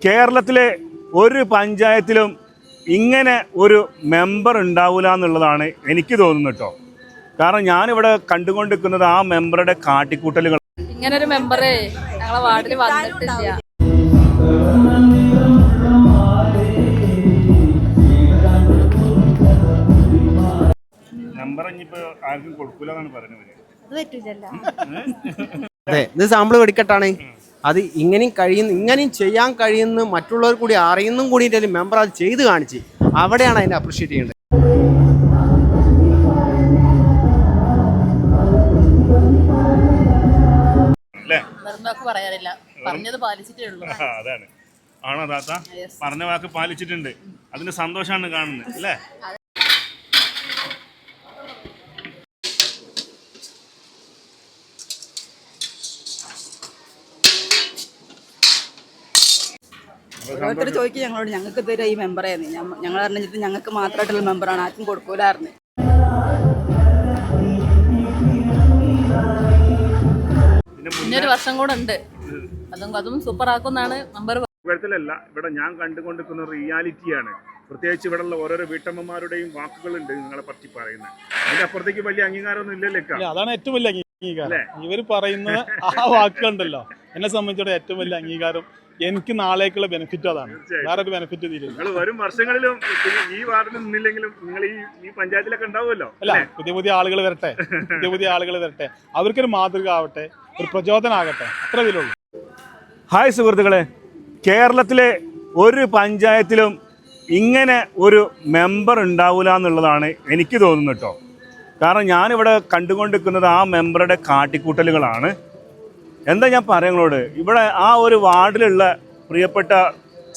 കേരളത്തിലെ ഒരു പഞ്ചായത്തിലും ഇങ്ങനെ ഒരു മെമ്പർ ഉണ്ടാവില്ല എന്നുള്ളതാണ് എനിക്ക് തോന്നുന്നത് കേട്ടോ. കാരണം ഞാനിവിടെ കണ്ടുകൊണ്ടിരിക്കുന്നത് ആ മെമ്പറുടെ കാട്ടിക്കൂട്ടലുകൾ. ഇങ്ങനൊരു മെമ്പറേ ഞങ്ങളെ വാർഡിൽ വന്നിട്ടില്ല. മെമ്പർ ഇനിയിപ്പോ ആർക്കും കൊടുക്കൂലെന്നാണ് പറയുന്നത്. അതെ, ഇത് സാമ്പിൾ വെടിക്കെട്ടാണ്. അത് ഇങ്ങനെയും ചെയ്യാൻ കഴിയുന്ന മറ്റുള്ളവർ കൂടി അറിയുന്നും കൂടിയിട്ട് മെമ്പർ അത് ചെയ്ത് കാണിച്ച് അവിടെയാണ് അതിനെ അപ്രീഷിയേറ്റ് ചെയ്യേണ്ടത്. അതാണ് ആണോ താത്ത? പറഞ്ഞ വാക്ക് പാലിച്ചിട്ടുണ്ട്. അതിന്റെ സന്തോഷമാണ് കാണുന്നത് അല്ലേ? ഓരോരുത്തർ ചോദിക്കും ഞങ്ങളോട്, ഞങ്ങൾക്ക് തരാം ഈ മെമ്പറേന്ന്. ഞങ്ങൾ അറിഞ്ഞിട്ട് ഞങ്ങൾക്ക് മാത്രമായിട്ടുള്ള മെമ്പറാണ്, ആർക്കും കൊടുക്കൂലായിരുന്നു. ഇന്നൊരു വർഷം കൂടെ ഉണ്ട്, അതും സൂപ്പർ ആക്കുന്നാണ് മെമ്പർ. കുഴപ്പത്തിലല്ല, ഇവിടെ ഞാൻ കണ്ടുകൊണ്ടിരിക്കുന്ന റിയാലിറ്റിയാണ്. പ്രത്യേകിച്ച് ഇവിടെയുള്ള ഓരോരോ വീട്ടമ്മമാരുടെയും വാക്കുകളുണ്ട് നിങ്ങളെ പറ്റി പറയുന്നത്. അതിന്റെ അപ്പുറത്തേക്ക് വലിയ അംഗീകാരമൊന്നും ഇല്ലല്ലോ. അതാണ് ഏറ്റവും വലിയ അംഗീകാരം. ഇവർ പറയുന്ന ആ വാക്കുകളുണ്ടല്ലോ, എന്നെ സംബന്ധിച്ചിടത്തോളം ഏറ്റവും വലിയ അംഗീകാരം. എനിക്ക് നാളേക്കുള്ള ബെനിഫിറ്റ് അതാണ്, വേറൊരു ബെനിഫിറ്റ് നിങ്ങൾ വരും വർഷങ്ങളിലും ഈ വാർഡിൽ നിന്നില്ലെങ്കിലും നിങ്ങൾ ഈ പഞ്ചായത്തിലൊക്കെ ഉണ്ടാവുമല്ലോ. അല്ല, പുതിയ ആളുകൾ വരട്ടെ, പുതിയ ആളുകൾ വരട്ടെ, അവർക്കൊരു മാതൃക ആവട്ടെ, ഒരു പ്രചോദനമാകട്ടെ, അത്ര ഇതിലുള്ളൂ. ഹായ് സുഹൃത്തുക്കളെ, കേരളത്തിലെ ഒരു പഞ്ചായത്തിലും ഇങ്ങനെ ഒരു മെമ്പർ ഉണ്ടാവില്ല എന്നുള്ളതാണ് എനിക്ക് തോന്നുന്നത് കേട്ടോ. കാരണം ഞാനിവിടെ കണ്ടുകൊണ്ടിരിക്കുന്നത് ആ മെമ്പറുടെ കാട്ടിക്കൂട്ടലുകളാണ്. എന്താ ഞാൻ പറയുന്നോട്, ഇവിടെ ആ ഒരു വാർഡിലുള്ള പ്രിയപ്പെട്ട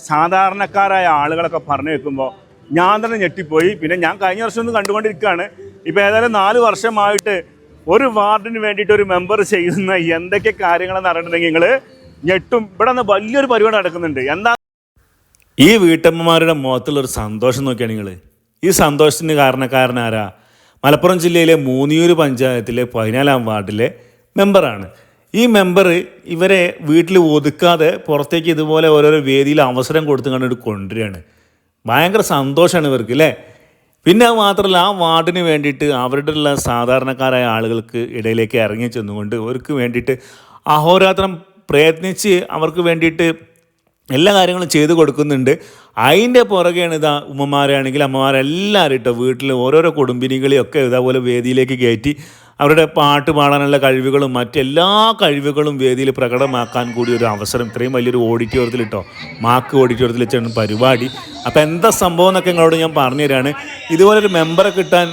സാധാരണക്കാരായ ആളുകളൊക്കെ പറഞ്ഞു വെക്കുമ്പോൾ ഞാൻ തന്നെ ഞെട്ടിപ്പോയി. പിന്നെ ഞാൻ കഴിഞ്ഞ വർഷം ഒന്ന് കണ്ടുകൊണ്ടിരിക്കുകയാണ്. ഇപ്പോൾ ഏതായാലും 4 വർഷമായിട്ട് ഒരു വാർഡിന് വേണ്ടിയിട്ട് ഒരു മെമ്പർ ചെയ്യുന്ന എന്തൊക്കെ കാര്യങ്ങളെന്ന് അറിയണമെങ്കിൽ നിങ്ങൾ ഞെട്ടും. ഇവിടെ നിന്ന് വലിയൊരു പരിപാടി നടക്കുന്നുണ്ട്. എന്താ ഈ വീട്ടമ്മമാരുടെ മുഖത്തുള്ളൊരു സന്തോഷം നോക്കിയാണ് നിങ്ങൾ. ഈ സന്തോഷത്തിന് കാരണക്കാരനാരാ? മലപ്പുറം ജില്ലയിലെ മൂന്നിയൂര് പഞ്ചായത്തിലെ 14-ാം വാർഡിലെ മെമ്പറാണ്. ഈ മെമ്പർ ഇവരെ വീട്ടിൽ ഒതുക്കാതെ പുറത്തേക്ക് ഇതുപോലെ ഓരോരോ വേദിയിൽ അവസരം കൊടുത്തു കണ്ടിട്ട് കൊണ്ടുവരികയാണ്. ഭയങ്കര സന്തോഷമാണ് ഇവർക്ക് അല്ലേ? പിന്നെ അത് മാത്രമല്ല, ആ വാർഡിന് വേണ്ടിയിട്ട് അവരുടെ ഉള്ള സാധാരണക്കാരായ ആളുകൾക്ക് ഇടയിലേക്ക് ഇറങ്ങി ചെന്നുകൊണ്ട് അവർക്ക് വേണ്ടിയിട്ട് അഹോരാത്രം പ്രയത്നിച്ച് അവർക്ക് വേണ്ടിയിട്ട് എല്ലാ കാര്യങ്ങളും ചെയ്ത് കൊടുക്കുന്നുണ്ട്. അതിൻ്റെ പുറകെയാണ് ഇതാ ഉമ്മമാരാണെങ്കിൽ അമ്മമാരെല്ലാവരും കേട്ടോ വീട്ടിൽ ഓരോരോ കുടുംബിനികളെയൊക്കെ ഇതേപോലെ വേദിയിലേക്ക് കയറ്റി അവരുടെ പാട്ട് പാടാനുള്ള കഴിവുകളും മറ്റെല്ലാ കഴിവുകളും വേദിയിൽ പ്രകടമാക്കാൻ കൂടി ഒരു അവസരം ഇത്രയും വലിയൊരു ഓഡിറ്റോറിയത്തിൽ കേട്ടോ, മാക്ക് ഓഡിറ്റോറിയത്തിൽ വെച്ചാണ് പരിപാടി. അപ്പോൾ എന്താ സംഭവം എന്നൊക്കെ നിങ്ങളോട് ഞാൻ പറഞ്ഞു തരാണ്. ഇതുപോലൊരു മെമ്പറെ കിട്ടാൻ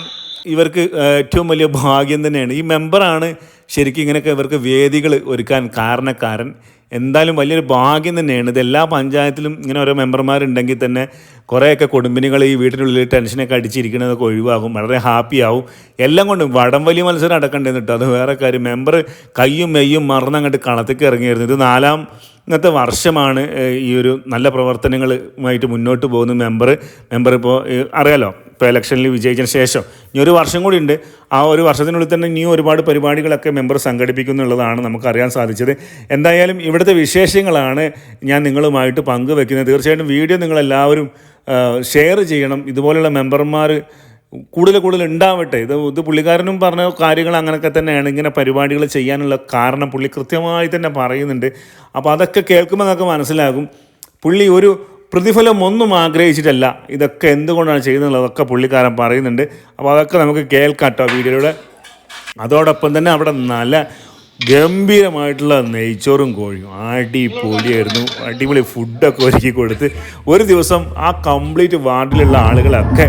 ഇവർക്ക് ഏറ്റവും വലിയ ഭാഗ്യം തന്നെയാണ്. ഈ മെമ്പറാണ് ശരിക്കും ഇങ്ങനെയൊക്കെ ഇവർക്ക് വേദികൾ ഒരുക്കാൻ കാരണക്കാരൻ. എന്തായാലും വലിയൊരു ഭാഗ്യം തന്നെയാണ്. ഇത് എല്ലാ പഞ്ചായത്തിലും ഇങ്ങനെ ഓരോ മെമ്പർമാരുണ്ടെങ്കിൽ തന്നെ കുറേയൊക്കെ കുടുംബിനികൾ ഈ വീട്ടിനുള്ളിൽ ടെൻഷനൊക്കെ അടിച്ചിരിക്കുന്നതൊക്കെ ഒഴിവാകും, വളരെ ഹാപ്പിയാവും. എല്ലാം കൊണ്ടും വടം വലിയ മത്സരം അടക്കണ്ടേന്ന് കേട്ടോ, അത് വേറെ കാര്യം. മെമ്പർ കയ്യും മെയ്യും മറന്നങ്ങോട്ട് കളത്തേക്ക് ഇറങ്ങിയായിരുന്നു. ഇത് 4-ാമത്തെ വർഷമാണ് ഈ ഒരു നല്ല പ്രവർത്തനങ്ങളുമായിട്ട് മുന്നോട്ട് പോകുന്ന മെമ്പർ ഇപ്പോൾ അറിയാലോ, ഇപ്പോൾ ഇലക്ഷനിൽ വിജയിച്ചതിന് ശേഷം ഇനി ഒരു വർഷം കൂടി ഉണ്ട്. ആ ഒരു വർഷത്തിനുള്ളിൽ തന്നെ ഇനിയും ഒരുപാട് പരിപാടികളൊക്കെ മെമ്പർ സംഘടിപ്പിക്കുന്നുള്ളതാണ് നമുക്കറിയാൻ സാധിച്ചത്. എന്തായാലും ഇവിടുത്തെ വിശേഷങ്ങളാണ് ഞാൻ നിങ്ങളുമായിട്ട് പങ്കുവെക്കുന്നത്. തീർച്ചയായിട്ടും വീഡിയോ നിങ്ങളെല്ലാവരും ഷെയർ ചെയ്യണം. ഇതുപോലുള്ള മെമ്പർമാർ കൂടുതൽ ഉണ്ടാവട്ടെ. ഇത് പുള്ളിക്കാരനും പറഞ്ഞ കാര്യങ്ങൾ അങ്ങനെയൊക്കെ തന്നെയാണ്. ഇങ്ങനെ പരിപാടികൾ ചെയ്യാനുള്ള കാരണം പുള്ളി കൃത്യമായി തന്നെ പറയുന്നുണ്ട്. അപ്പോൾ അതൊക്കെ കേൾക്കുമ്പോൾ നമുക്ക് മനസ്സിലാകും പുള്ളി ഒരു പ്രതിഫലം ഒന്നും ആഗ്രഹിച്ചിട്ടല്ല ഇതൊക്കെ എന്തുകൊണ്ടാണ് ചെയ്യുന്നതൊക്കെ പുള്ളിക്കാരൻ പറയുന്നുണ്ട്. അപ്പോൾ അതൊക്കെ നമുക്ക് കേൾക്കാം കേട്ടോ വീഡിയോയിലൂടെ. അതോടൊപ്പം തന്നെ അവിടെ നല്ല ഗംഭീരമായിട്ടുള്ള നെയ്ച്ചോറും കോഴിയും അടിപൊളിയായിരുന്നു. അടിപൊളി ഫുഡൊക്കെ ഒരുക്കി കൊടുത്ത് ഒരു ദിവസം ആ കംപ്ലീറ്റ് വാർഡിലുള്ള ആളുകളൊക്കെ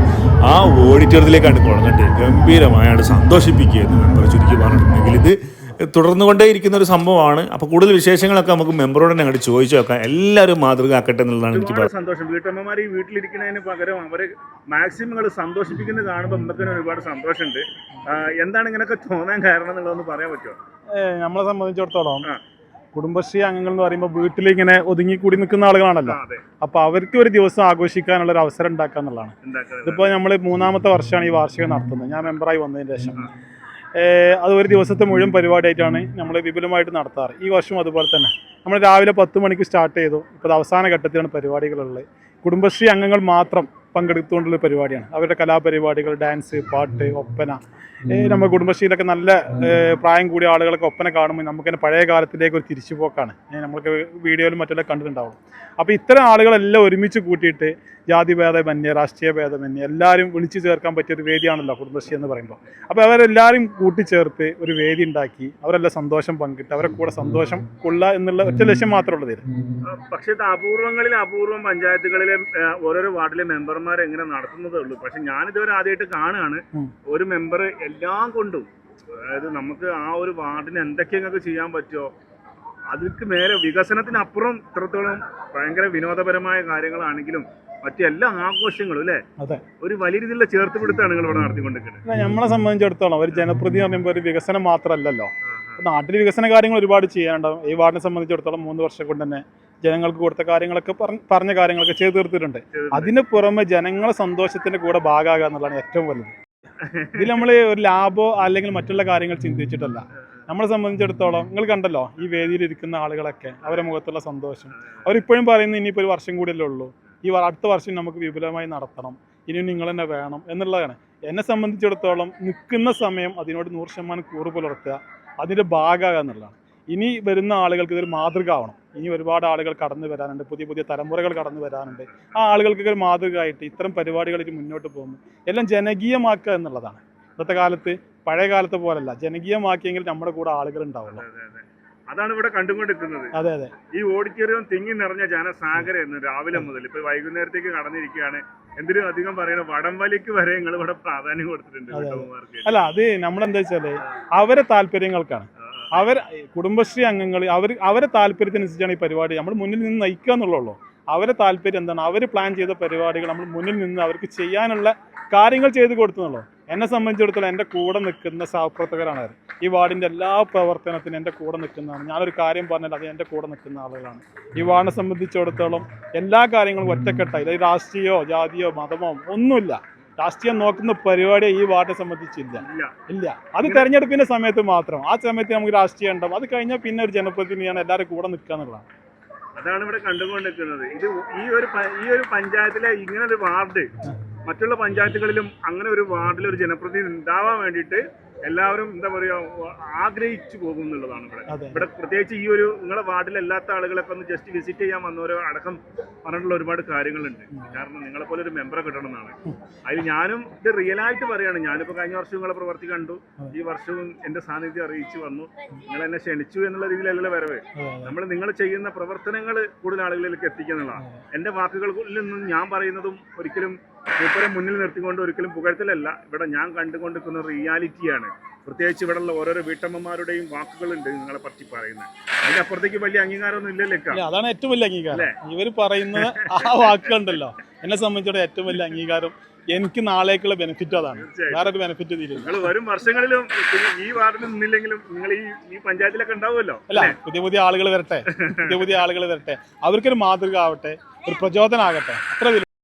ആ ഓഡിറ്റോറിയത്തിലേക്കാണ് കൊണ്ടുവന്നിട്ട് ഗംഭീരമായാണ് സന്തോഷിപ്പിക്കുകയായിരുന്നു മെമ്പർ. ചുരുക്കി പറഞ്ഞിട്ടുണ്ടെങ്കിൽ ഇത് തുടർന്നുകൊണ്ടേയിരിക്കുന്ന ഒരു സംഭവമാണ്. അപ്പോൾ കൂടുതൽ വിശേഷങ്ങളൊക്കെ നമുക്ക് മെമ്പറോട് തന്നെ അങ്ങോട്ട് ചോദിച്ചു നോക്കാം. എല്ലാവരും മാതൃക ആക്കട്ടെ എന്നുള്ളതാണ് എനിക്ക് പറയുന്നത്. സന്തോഷം. വീട്ടമ്മമാർ ഈ വീട്ടിലിരിക്കുന്നതിന് പകരം അവരെ മാക്സിമം സന്തോഷിപ്പിക്കുന്നത് കാണുമ്പോൾ നമുക്ക് ഒരുപാട് സന്തോഷമുണ്ട്. എന്താണ് ഇങ്ങനെയൊക്കെ തോന്നാൻ കാരണം എന്നുള്ളതൊന്ന് പറയാൻ പറ്റുമോ? നമ്മളെ സംബന്ധിച്ചിടത്തോളം കുടുംബശ്രീ അംഗങ്ങൾ എന്ന് പറയുമ്പോൾ വീട്ടിൽ ഇങ്ങനെ ഒതുങ്ങിക്കൂടി നിൽക്കുന്ന ആളുകളാണല്ലോ. അപ്പോൾ അവർക്ക് ഒരു ദിവസം ആഘോഷിക്കാനുള്ള ഒരു അവസരം ഉണ്ടാക്കുക എന്നുള്ളതാണ്. ഇതിപ്പോൾ നമ്മൾ 3-ാമത്തെ വർഷമാണ് ഈ വാർഷികം നടത്തുന്നത്, ഞാൻ മെമ്പറായി വന്നതിന് ശേഷം. അത് ഒരു ദിവസത്തെ മുഴുവൻ പരിപാടിയായിട്ടാണ് നമ്മൾ വിപുലമായിട്ട് നടത്താറ്. ഈ വർഷം അതുപോലെ തന്നെ നമ്മൾ രാവിലെ 10 മണിക്ക് സ്റ്റാർട്ട് ചെയ്തു. ഇപ്പോൾ അവസാന ഘട്ടത്തിലാണ് പരിപാടികളുള്ളത്. കുടുംബശ്രീ അംഗങ്ങൾ മാത്രം പങ്കെടുത്തുകൊണ്ടുള്ള പരിപാടിയാണ്. അവരുടെ കലാപരിപാടികൾ, ഡാൻസ്, പാട്ട്, ഒപ്പന. നമ്മുടെ കുടുംബശ്രീയിലൊക്കെ നല്ല പ്രായം കൂടിയ ആളുകളൊക്കെ ഒപ്പന കാണുമ്പോൾ നമുക്ക് തന്നെ പഴയ കാലത്തിലേക്ക് ഒരു തിരിച്ചുപോക്കാണ്. നമുക്ക് വീഡിയോയിലും മറ്റെല്ലാം കണ്ടിട്ടുണ്ടാവും. അപ്പോൾ ഇത്തരം ആളുകളെല്ലാം ഒരുമിച്ച് കൂട്ടിയിട്ട് ജാതിഭേദമന്യേ, രാഷ്ട്രീയ ഭേദമന്യേ എല്ലാവരും വിളിച്ചു ചേർക്കാൻ പറ്റിയ ഒരു വേദിയാണല്ലോ കുടുംബശ്രീ എന്ന് പറയുമ്പോൾ. അപ്പോൾ അവരെല്ലാവരും കൂട്ടിച്ചേർത്ത് ഒരു വേദി ഉണ്ടാക്കി അവരെല്ലാം സന്തോഷം പങ്കിട്ട് അവരെ കൂടെ സന്തോഷം കൊള്ളുക എന്നുള്ള ഒറ്റ ലക്ഷ്യം മാത്രമുള്ളത്. പക്ഷേ ഇത് അപൂർവം പഞ്ചായത്തുകളിലെ ഓരോരോ വാർഡിലെ മെമ്പർമാർ എങ്ങനെ നടത്തുന്നതേ ഉള്ളൂ. പക്ഷെ ഞാനിതുവരെ ആദ്യമായിട്ട് കാണുകയാണ് ഒരു മെമ്പർ എല്ലാം കൊണ്ടും, അതായത് നമുക്ക് ആ ഒരു വാർഡിന് എന്തൊക്കെ നിങ്ങൾക്ക് ചെയ്യാൻ പറ്റുമോ അതിற்கு മേലെ വികസനത്തിനപ്പുറം ഇത്രത്തോളം ഭയങ്കര വിനോദപരമായ കാര്യങ്ങളാണെങ്കിലും മറ്റെല്ലാ ആഘോഷങ്ങളും അല്ലേ ഒരു വലിയ രീതിയിലുള്ള ചേർത്തുപിടുത്താണ് നിങ്ങൾ ഇവിടെ നടത്തിക്കൊണ്ടിരിക്കുന്നത്. നമ്മളെ സംബന്ധിച്ചിടത്തോളം ഒരു ജനപ്രതി എന്ന് പറയുമ്പോൾ ഒരു വികസനം മാത്രമല്ലല്ലോ. നാട്ടിൽ വികസന കാര്യങ്ങൾ ഒരുപാട് ചെയ്യാനുണ്ടാവും. ഈ വാർഡിനെ സംബന്ധിച്ചിടത്തോളം 3 വർഷം കൊണ്ട് തന്നെ ജനങ്ങൾക്ക് കൊടുത്ത കാര്യങ്ങളൊക്കെ പറഞ്ഞ കാര്യങ്ങളൊക്കെ ചെയ്തു തീർത്തിട്ടുണ്ട്. അതിന് പുറമെ ജനങ്ങളെ സന്തോഷത്തിന്റെ കൂടെ ഭാഗമാകുക എന്നുള്ളതാണ് ഏറ്റവും വലുത്. ഇതിൽ നമ്മൾ ഒരു ലാഭോ അല്ലെങ്കിൽ മറ്റുള്ള കാര്യങ്ങൾ ചിന്തിച്ചിട്ടല്ല. നമ്മളെ സംബന്ധിച്ചിടത്തോളം നിങ്ങൾ കണ്ടല്ലോ ഈ വേദിയിൽ ഇരിക്കുന്ന ആളുകളൊക്കെ അവരുടെ മുഖത്തുള്ള സന്തോഷം. അവരിപ്പോഴും പറയുന്നത് ഇനിയിപ്പോൾ ഒരു വർഷം കൂടിയല്ലേ ഉള്ളൂ, ഈ അടുത്ത വർഷം നമുക്ക് വിപുലമായി നടത്തണം, ഇനിയും നിങ്ങൾ തന്നെ വേണം എന്നുള്ളതാണ്. എന്നെ സംബന്ധിച്ചിടത്തോളം നിൽക്കുന്ന സമയം അതിനോട് 100% കൂറ് പുലർത്തുക, അതിൻ്റെ ഭാഗമാകുക എന്നുള്ളതാണ്. ഇനി വരുന്ന ആളുകൾക്ക് ഇതൊരു മാതൃക ആവണം. ഇനി ഒരുപാട് ആളുകൾ കടന്നു വരാനുണ്ട്, പുതിയ തലമുറകൾ കടന്നു വരാനുണ്ട്. ആ ആളുകൾക്ക് ഒരു മാതൃകയായിട്ട് ഇത്തരം പരിപാടികളിൽ മുന്നോട്ട് പോകുന്നു. എല്ലാം ജനകീയമാക്കുക എന്നുള്ളതാണ്. ഇന്നത്തെ കാലത്ത് പഴയ കാലത്തെ പോലല്ല, ജനകീയമാക്കിയെങ്കിൽ നമ്മുടെ കൂടെ ആളുകൾ ഉണ്ടാവുള്ളൂ. അതാണ് ഇവിടെ കണ്ടുകൊണ്ടിരിക്കുന്നത്. അതെ അതെ, ഈ ഓഡിറ്റോറിയം തിങ്ങി നിറഞ്ഞ ജനസാഗരമായിരുന്നു രാവിലെ മുതൽ. ഇപ്പൊ വൈകുന്നേരത്തേക്ക് കടന്നിരിക്കുകയാണ്. എന്തിനും അധികം പറയുന്നത് വടംവലിക്ക് വരെ നിങ്ങൾ ഇവിടെ പ്രാധാന്യം കൊടുത്തിട്ടുണ്ട്. അല്ല, അത് നമ്മളെന്താ വെച്ചാല് അവരെ താല്പര്യങ്ങൾക്കാണ്. കുടുംബശ്രീ അംഗങ്ങൾ അവരെ താല്പര്യത്തിനനുസരിച്ചാണ് ഈ പരിപാടി നമ്മൾ മുന്നിൽ നിന്ന് നയിക്കുക എന്നുള്ളൂ. അവരെ താല്പര്യം എന്താണ്, അവർ പ്ലാൻ ചെയ്ത പരിപാടികൾ നമ്മൾ മുന്നിൽ നിന്ന് അവർക്ക് ചെയ്യാനുള്ള കാര്യങ്ങൾ ചെയ്ത് കൊടുത്തുന്നുള്ളൂ. എന്നെ സംബന്ധിച്ചിടത്തോളം എൻ്റെ കൂടെ നിൽക്കുന്ന സഹപ്രവർത്തകരാണ് അവർ. ഈ വാർഡിൻ്റെ എല്ലാ പ്രവർത്തനത്തിനും എൻ്റെ കൂടെ നിൽക്കുന്നതാണ്. ഞാനൊരു കാര്യം പറഞ്ഞാൽ അത് എൻ്റെ കൂടെ നിൽക്കുന്ന ആളുകളാണ്. ഈ വാർഡിനെ സംബന്ധിച്ചിടത്തോളം എല്ലാ കാര്യങ്ങളും ഒറ്റക്കെട്ടായി, ഇത് രാഷ്ട്രീയമോ ജാതിയോ മതമോ ഒന്നുമില്ല. രാഷ്ട്രീയം നോക്കുന്ന പരിപാടി ഈ വാർഡിനെ സംബന്ധിച്ചില്ല. അത് തെരഞ്ഞെടുപ്പിന്റെ സമയത്ത് മാത്രം. ആ സമയത്ത് നമുക്ക് രാഷ്ട്രീയം ഉണ്ടാവും. അത് കഴിഞ്ഞാൽ പിന്നെ ഒരു ജനപ്രതിനിധിയാണ് എല്ലാവരും കൂടെ നിൽക്കുക എന്നുള്ളതാണ്. അതാണ് ഇവിടെ കണ്ടുകൊണ്ടിരിക്കുന്നത്. ഇത് ഈ ഒരു പഞ്ചായത്തിലെ ഇങ്ങനെ ഒരു വാർഡ് മറ്റുള്ള പഞ്ചായത്തുകളിലും അങ്ങനെ ഒരു വാർഡിൽ ഒരു ജനപ്രതിനിധി ഉണ്ടാവാൻ വേണ്ടിയിട്ട് എല്ലാവരും എന്താ പറയുക ആഗ്രഹിച്ചു പോകും എന്നുള്ളതാണ് ഇവിടെ പ്രത്യേകിച്ച് ഈ ഒരു നിങ്ങളെ വാർഡിലല്ലാത്ത ആളുകളൊക്കെ ഒന്ന് ജസ്റ്റ് വിസിറ്റ് ചെയ്യാൻ വന്നവരോ അടക്കം പറഞ്ഞിട്ടുള്ള ഒരുപാട് കാര്യങ്ങളുണ്ട്. കാരണം നിങ്ങളെ പോലെ ഒരു മെമ്പറെ കിട്ടണം എന്നാണ്. അതിൽ ഞാനും ഇത് റിയലായിട്ട് പറയുകയാണ്. ഞാനിപ്പോൾ കഴിഞ്ഞ വർഷം നിങ്ങളെ പ്രവർത്തി കണ്ടു, ഈ വർഷവും എൻ്റെ സാന്നിധ്യം അറിയിച്ചു വന്നു. നിങ്ങൾ എന്നെ ക്ഷണിച്ചു എന്നുള്ള രീതിയിലല്ലല്ലോ വരവ്. നിങ്ങൾ ചെയ്യുന്ന പ്രവർത്തനങ്ങൾ കൂടുതൽ ആളുകളിലേക്ക് എത്തിക്കുക എന്നുള്ളതാണ്. എൻ്റെ വാക്കുകളിൽ നിന്നും ഞാൻ പറയുന്നതും ഒരിക്കലും മൂപ്പരെ മുന്നിൽ നിർത്തിക്കൊണ്ട് ഒരിക്കലും പുകഴ്ത്തലല്ല. ഇവിടെ ഞാൻ കണ്ടുകൊണ്ടിരിക്കുന്ന റിയാലിറ്റിയാണ്. പ്രത്യേകിച്ച് ഇവിടെയുള്ള ഓരോരോ വീട്ടമ്മമാരുടെയും വാക്കുകളുണ്ട് നിങ്ങളെ പറ്റി പറയുന്നത്. അതിനപ്പുറത്തേക്ക് വലിയ അംഗീകാരമൊന്നും ഇല്ലല്ലോ. അതാണ് ഏറ്റവും വലിയ അംഗീകാരം. ഇവർ പറയുന്നത് ആ വാക്കുകളുണ്ടല്ലോ, എന്നെ സംബന്ധിച്ചിടത്തോളം ഏറ്റവും വലിയ അംഗീകാരം. എനിക്ക് നാളേക്കുള്ള ബെനിഫിറ്റ് അതാണ്, വേറെ ഒരു ബെനിഫിറ്റ് തീരുന്നു. നിങ്ങൾ വരും വർഷങ്ങളിലും ഈ വാർഡിൽ നിന്നില്ലെങ്കിലും നിങ്ങൾ ഈ പഞ്ചായത്തിലൊക്കെ ഉണ്ടാവുമല്ലോ. അല്ല, പുതിയ ആളുകൾ വരട്ടെ, പുതിയ ആളുകൾ വരട്ടെ, അവർക്കൊരു മാതൃക ആവട്ടെ, ഒരു പ്രചോദനം ആകട്ടെ, അത്ര